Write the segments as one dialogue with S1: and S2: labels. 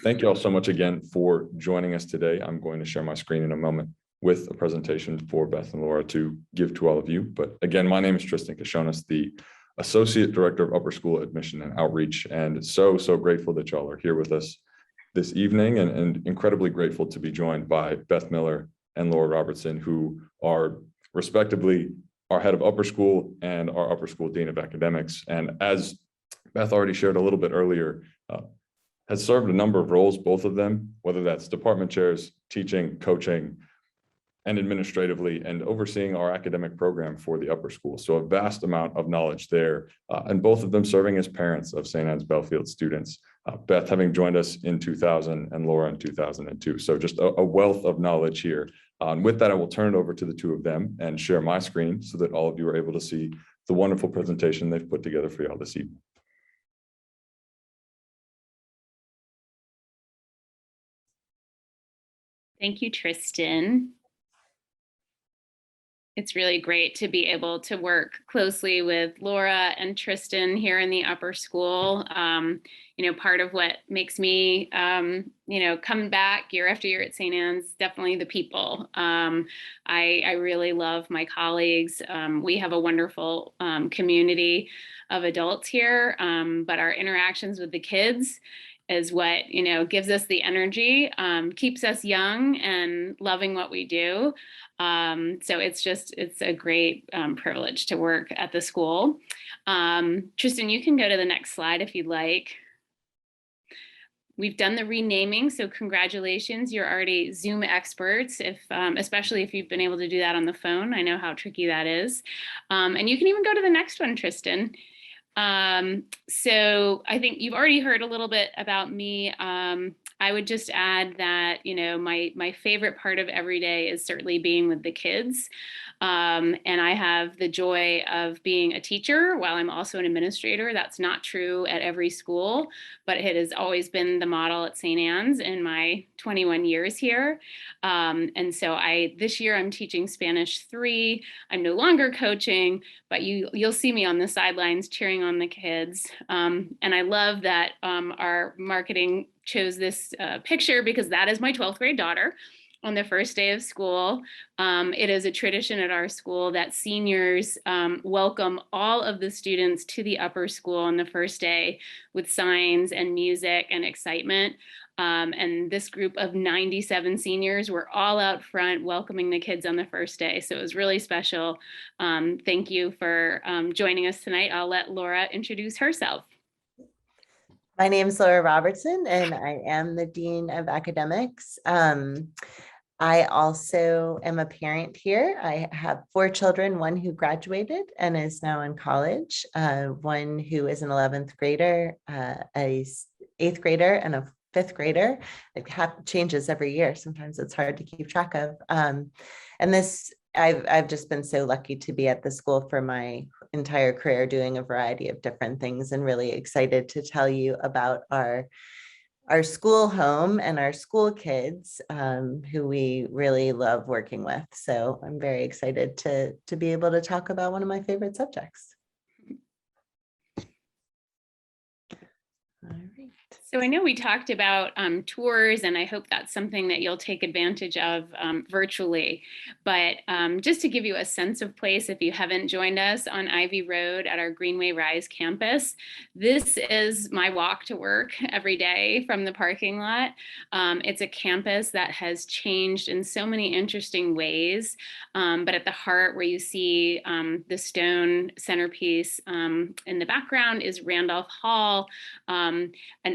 S1: Thank you all so much again for joining us today. I'm going to share my screen in a moment with a presentation for Beth and Laura to give to all of you. But again, my name is Tristan Kashonas, the Associate Director of Upper School Admission and Outreach, and so grateful that y'all are here with us this evening, and incredibly grateful to be joined by Beth Miller and Laura Robertson, who are respectively our head of upper school and our upper school dean of academics. And as Beth already shared a little bit earlier, has served a number of roles, both of them, whether that's department chairs, teaching, coaching, and administratively, and overseeing our academic program for the upper school. So a vast amount of knowledge there, and both of them serving as parents of St. Anne's Belfield students. Beth having joined us in 2000 and Laura in 2002. So just a wealth of knowledge here. And with that, I will turn it over to the two of them and share my screen so that all of you are able to see the wonderful presentation they've put together for y'all this evening.
S2: Thank you, Tristan. It's really great to be able to work closely with Laura and Tristan here in the upper school. Part of what makes me, come back year after year at St. Anne's, definitely the people. I really love my colleagues. We have a wonderful community of adults here, but our interactions with the kids is what, gives us the energy, keeps us young and loving what we do. So it's a great privilege to work at the school. Tristan, you can go to the next slide if you'd like. We've done the renaming, so congratulations. You're already Zoom experts, especially if you've been able to do that on the phone. I know how tricky that is. And you can even go to the next one, Tristan. So I think you've already heard a little bit about me. I would just add that, my favorite part of every day is certainly being with the kids. And I have the joy of being a teacher while I'm also an administrator. That's not true at every school, but it has always been the model at St. Anne's in my 21 years here. And so this year I'm teaching Spanish 3. I'm no longer coaching, but you'll see me on the sidelines cheering on the kids. And I love that our marketing chose this picture because that is my 12th grade daughter. On the first day of school, it is a tradition at our school that seniors welcome all of the students to the upper school on the first day with signs and music and excitement. And this group of 97 seniors were all out front welcoming the kids on the first day. So it was really special. Thank you for joining us tonight. I'll let Laura introduce herself.
S3: My name is Laura Robertson, and I am the Dean of Academics. I also am a parent here. I have 4 children, one who graduated and is now in college, one who is an 11th grader, a 8th grader, and a 5th grader. It changes every year. Sometimes it's hard to keep track of. I've just been so lucky to be at the school for my entire career, doing a variety of different things, and really excited to tell you about our school home and our school kids, who we really love working with. So I'm very excited to be able to talk about one of my favorite subjects. All right.
S2: So I know we talked about tours, and I hope that's something that you'll take advantage of virtually. But just to give you a sense of place, if you haven't joined us on Ivy Road at our Greenway Rise campus, this is my walk to work every day from the parking lot. It's a campus that has changed in so many interesting ways. But at the heart, where you see the stone centerpiece in the background, is Randolph Hall, an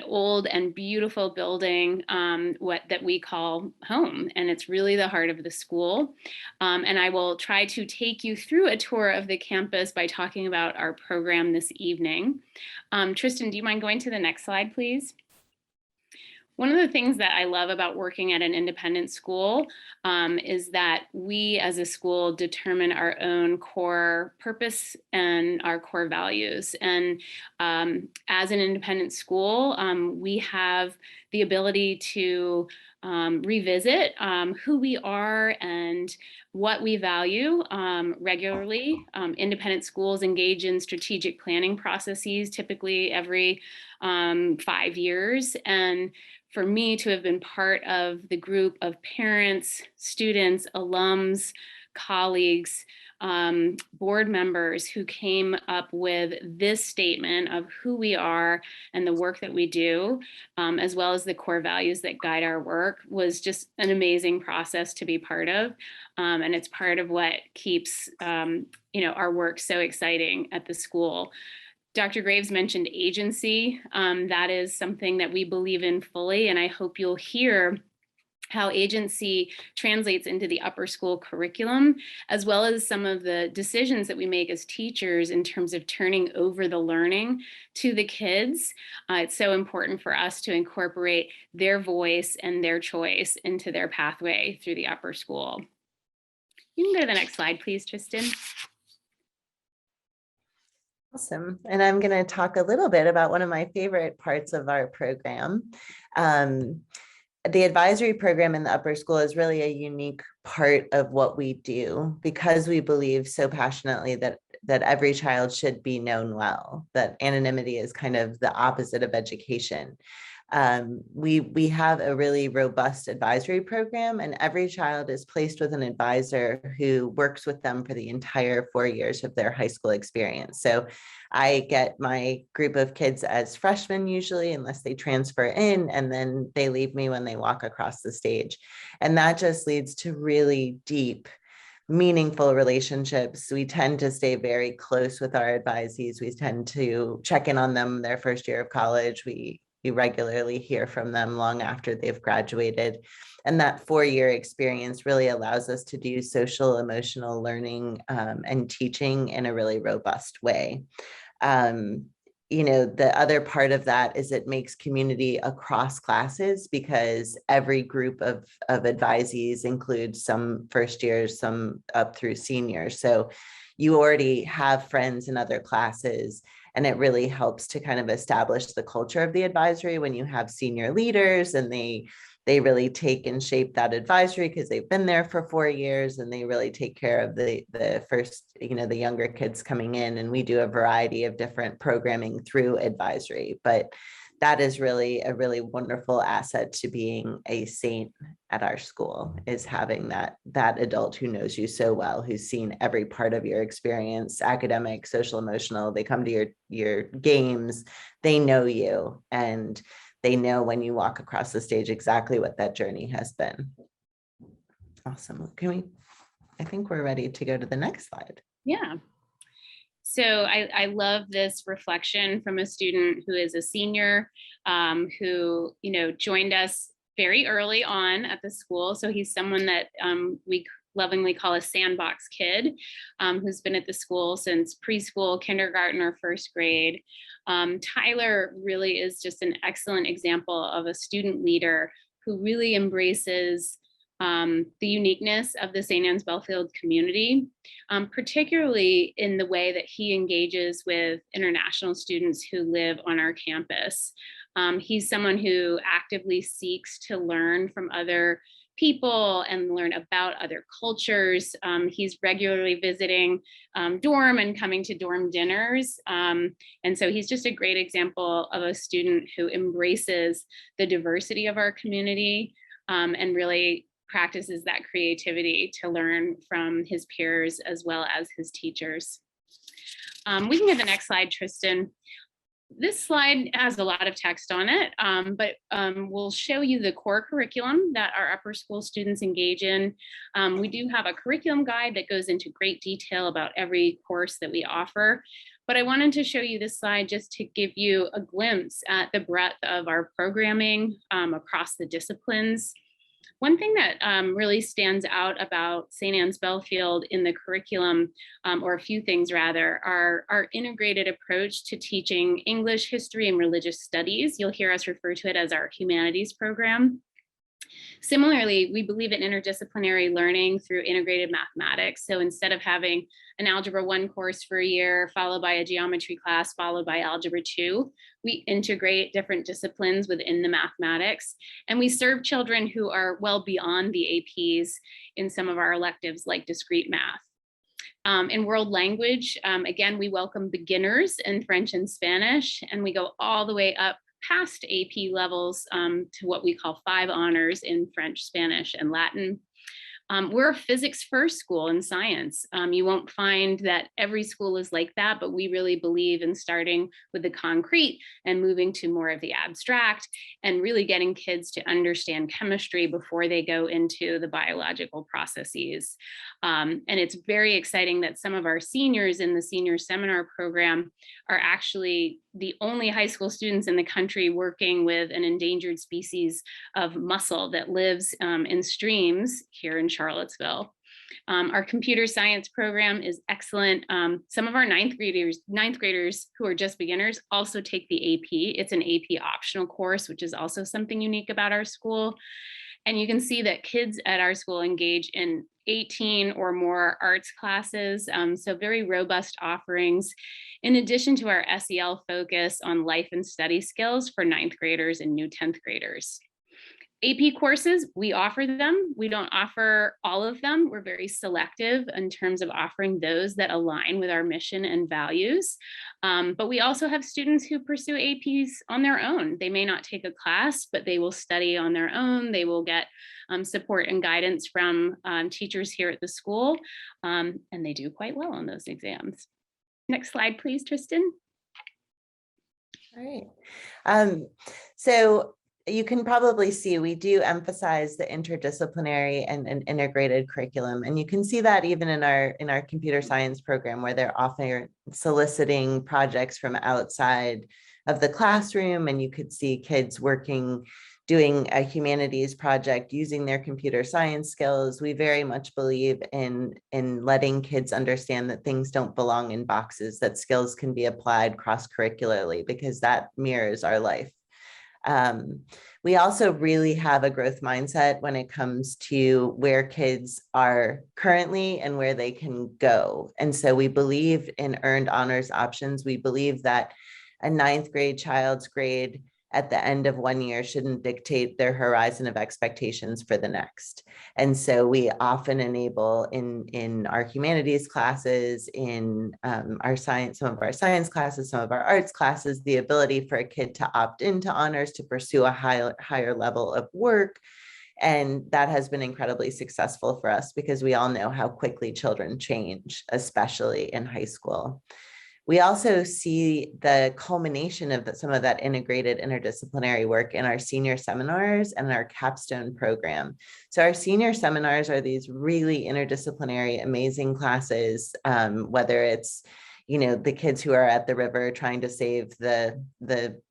S2: old and beautiful building that we call home, and it's really the heart of the school. And I will try to take you through a tour of the campus by talking about our program this evening. Tristan, do you mind going to the next slide, please? One of the things that I love about working at an independent school is that we as a school determine our own core purpose and our core values. And as an independent school, we have the ability to revisit who we are and what we value regularly. Independent schools engage in strategic planning processes, typically every 5 years. And for me to have been part of the group of parents, students, alums, colleagues, board members who came up with this statement of who we are and the work that we do, as well as the core values that guide our work, was just an amazing process to be part of. And it's part of what keeps our work so exciting at the school. Dr. Graves mentioned agency. That is something that we believe in fully, and I hope you'll hear how agency translates into the upper school curriculum, as well as some of the decisions that we make as teachers in terms of turning over the learning to the kids. It's so important for us to incorporate their voice and their choice into their pathway through the upper school. You can go to the next slide, please, Tristan.
S3: Awesome. And I'm going to talk a little bit about one of my favorite parts of our program. The advisory program in the upper school is really a unique part of what we do, because we believe so passionately that every child should be known well, that anonymity is kind of the opposite of education. We have a really robust advisory program, and every child is placed with an advisor who works with them for the entire 4 years of their high school experience. So I get my group of kids as freshmen usually, unless they transfer in, and then they leave me when they walk across the stage. And that just leads to really deep, meaningful relationships. We tend to stay very close with our advisees. We tend to check in on them their first year of college. We regularly hear from them long after they've graduated. And that 4-year experience really allows us to do social emotional learning and teaching in a really robust way. The other part of that is it makes community across classes, because every group of advisees includes some first years, some up through seniors. So you already have friends in other classes, and it really helps to kind of establish the culture of the advisory when you have senior leaders and they really take and shape that advisory because they've been there for 4 years, and they really take care of the first, the younger kids coming in. And we do a variety of different programming through advisory, but that is really a really wonderful asset to being a saint at our school, is having that adult who knows you so well, who's seen every part of your experience, academic, social, emotional. They come to your games, they know you, and they know when you walk across the stage exactly what that journey has been. Awesome. I think we're ready to go to the next slide.
S2: Yeah. So I love this reflection from a student who is a senior, who joined us very early on at the school. So he's someone that we lovingly call a sandbox kid, who's been at the school since preschool, kindergarten, or first grade. Tyler really is just an excellent example of a student leader who really embraces the uniqueness of the St. Anne's Belfield community, particularly in the way that he engages with international students who live on our campus. He's someone who actively seeks to learn from other people and learn about other cultures. He's regularly visiting dorm and coming to dorm dinners. And so he's just a great example of a student who embraces the diversity of our community and really practices that creativity to learn from his peers as well as his teachers. We can get the next slide, Tristan. This slide has a lot of text on it, but we'll show you the core curriculum that our upper school students engage in. We do have a curriculum guide that goes into great detail about every course that we offer, but I wanted to show you this slide just to give you a glimpse at the breadth of our programming across the disciplines. One thing that really stands out about St. Anne's Belfield in the curriculum, or a few things rather, are our integrated approach to teaching English, history, and religious studies. You'll hear us refer to it as our humanities program. Similarly, we believe in interdisciplinary learning through integrated mathematics. So instead of having an Algebra 1 course for a year, followed by a geometry class, followed by Algebra 2, we integrate different disciplines within the mathematics. And we serve children who are well beyond the APs in some of our electives like discrete math. In world language, again, we welcome beginners in French and Spanish, and we go all the way up past AP levels to what we call 5 honors in French, Spanish, and Latin. We're a physics first school in science. You won't find that every school is like that, but we really believe in starting with the concrete and moving to more of the abstract and really getting kids to understand chemistry before they go into the biological processes. And it's very exciting that some of our seniors in the senior seminar program are actually the only high school students in the country working with an endangered species of mussel that lives in streams here in Charlottesville. Our computer science program is excellent. Some of our ninth graders who are just beginners also take the AP. It's an AP optional course, which is also something unique about our school. And you can see that kids at our school engage in 18 or more arts classes, so very robust offerings, in addition to our SEL focus on life and study skills for 9th graders and new 10th graders. AP courses, we offer them. We don't offer all of them. We're very selective in terms of offering those that align with our mission and values. But we also have students who pursue APs on their own. They may not take a class, but they will study on their own. They will get support and guidance from teachers here at the school, and they do quite well on those exams. Next slide, please, Tristan.
S3: All right. So you can probably see we do emphasize the interdisciplinary and integrated curriculum, and you can see that even in our computer science program, where they're often soliciting projects from outside of the classroom, and you could see kids doing a humanities project using their computer science skills. We very much believe in letting kids understand that things don't belong in boxes, that skills can be applied cross-curricularly, because that mirrors our life. We also really have a growth mindset when it comes to where kids are currently and where they can go. And so we believe in earned honors options. We believe that a 9th grade child's grade at the end of one year shouldn't dictate their horizon of expectations for the next. And so we often enable in our humanities classes, in some of our science classes, some of our arts classes, the ability for a kid to opt into honors, to pursue a higher level of work. And that has been incredibly successful for us, because we all know how quickly children change, especially in high school. We also see the culmination of some of that integrated interdisciplinary work in our senior seminars and our capstone program. So our senior seminars are these really interdisciplinary, amazing classes, whether it's, the kids who are at the river trying to save an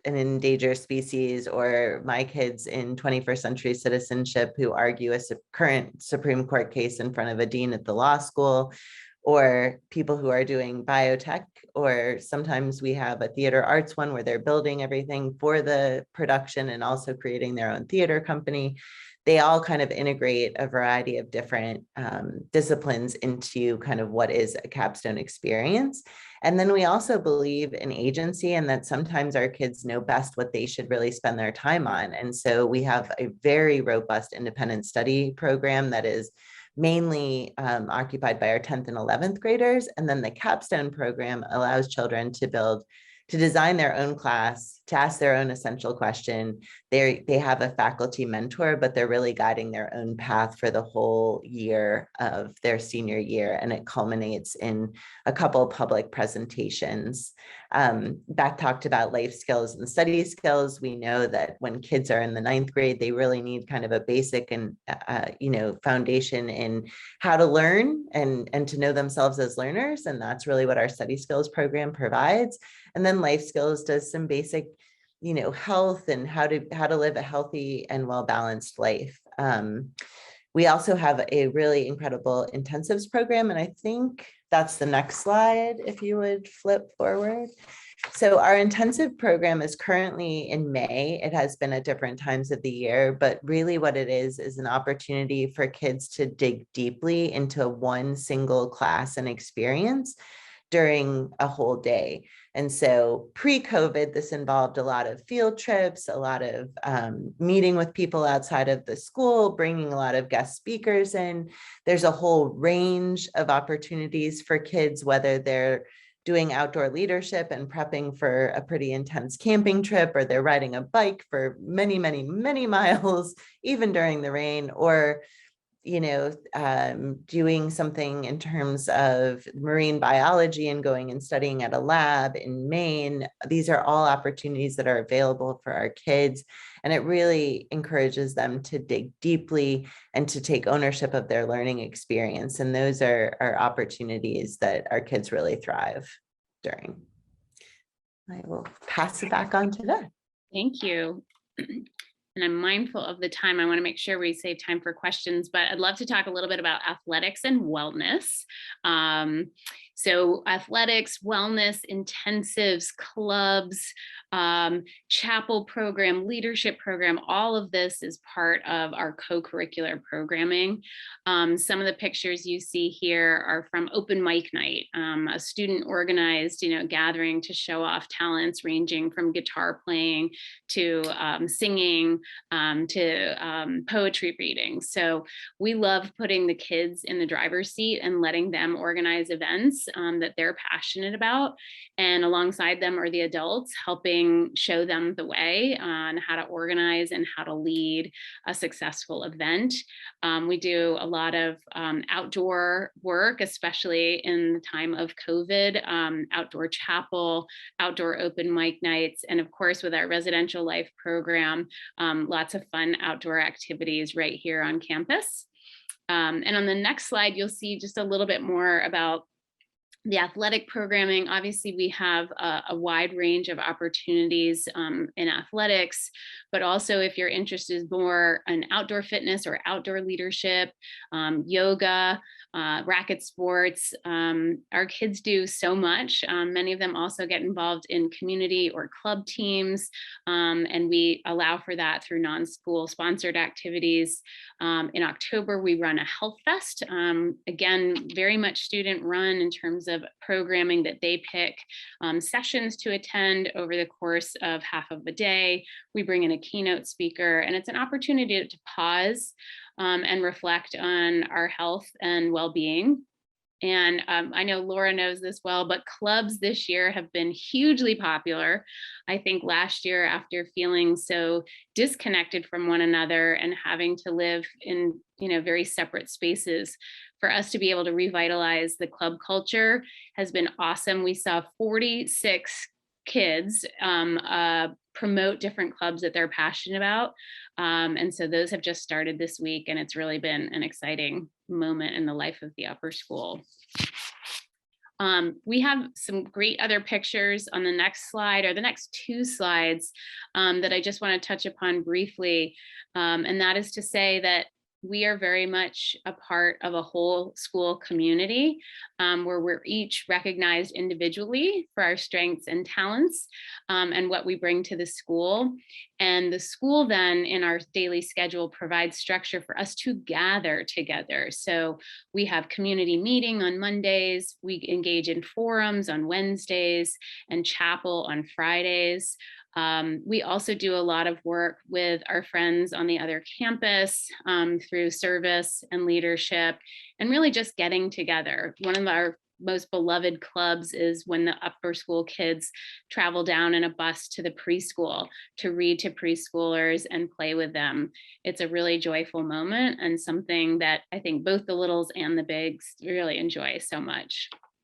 S3: endangered species, or my kids in 21st century citizenship who argue a current Supreme Court case in front of a dean at the law school, or people who are doing biotech, or sometimes we have a theater arts one where they're building everything for the production and also creating their own theater company. They all kind of integrate a variety of different disciplines into kind of what is a capstone experience. And then we also believe in agency, and that sometimes our kids know best what they should really spend their time on. And so we have a very robust independent study program that is mainly occupied by our 10th and 11th graders. And then the capstone program allows children to design their own class, to ask their own essential question. They have a faculty mentor, but they're really guiding their own path for the whole year of their senior year. And it culminates in a couple of public presentations. Beth talked about life skills and study skills. We know that when kids are in the 9th grade, they really need kind of a basic and foundation in how to learn and to know themselves as learners. And that's really what our study skills program provides. And then life skills does some basic, health and how to live a healthy and well-balanced life. We also have a really incredible intensives program. And I think that's the next slide, if you would flip forward. So our intensive program is currently in May. It has been at different times of the year, but really what it is an opportunity for kids to dig deeply into one single class and experience during a whole day. And so pre-COVID, this involved a lot of field trips, a lot of meeting with people outside of the school, bringing a lot of guest speakers in. There's a whole range of opportunities for kids, whether they're doing outdoor leadership and prepping for a pretty intense camping trip, or they're riding a bike for many, many, many miles, even during the rain, or doing something in terms of marine biology and going and studying at a lab in Maine. These are all opportunities that are available for our kids. And it really encourages them to dig deeply and to take ownership of their learning experience. And those are opportunities that our kids really thrive during. I will pass it back on to Beth.
S2: Thank you. And I'm mindful of the time. I want to make sure we save time for questions, but I'd love to talk a little bit about athletics and wellness. So athletics, wellness, intensives, clubs, chapel program, leadership program, all of this is part of our co-curricular programming. Some of the pictures you see here are from Open Mic Night, a student organized, gathering to show off talents ranging from guitar playing to singing to poetry reading. So we love putting the kids in the driver's seat and letting them organize events that they're passionate about. And alongside them are the adults helping show them the way on how to organize and how to lead a successful event. We do a lot of outdoor work, especially in the time of COVID, outdoor chapel, outdoor open mic nights, and of course with our residential life program, lots of fun outdoor activities right here on campus. And on the next slide, you'll see just a little bit more about the athletic programming. Obviously, we have a wide range of opportunities in athletics, but also if you're interested more in outdoor fitness or outdoor leadership, yoga, racket sports, our kids do so much. Many of them also get involved in community or club teams, and we allow for that through non-school sponsored activities. In October, we run a health fest. Again, very much student run in terms of programming that they pick sessions to attend over the course of half of a day. We bring in a keynote speaker, and it's an opportunity to pause and reflect on our health and well-being. And I know Laura knows this well, but clubs this year have been hugely popular. I think last year, after feeling so disconnected from one another and having to live in very separate spaces, for us to be able to revitalize the club culture has been awesome. We saw 46 kids promote different clubs that they're passionate about. And so those have just started this week, and it's really been an exciting moment in the life of the upper school. We have some great other pictures on the next slide, or the next two slides, that I just want to touch upon briefly. And that is to say that we are very much a part of a whole school community where we're each recognized individually for our strengths and talents and what we bring to the school. And the school then in our daily schedule provides structure for us to gather together. So we have community meeting on Mondays, we engage in forums on Wednesdays, and chapel on Fridays. We also do a lot of work with our friends on the other campus through service and leadership, and really just getting together. One of our most beloved clubs is when the upper school kids travel down in a bus to the preschool to read to preschoolers and play with them. It's a really joyful moment and something that I think both the littles and the bigs really enjoy so much.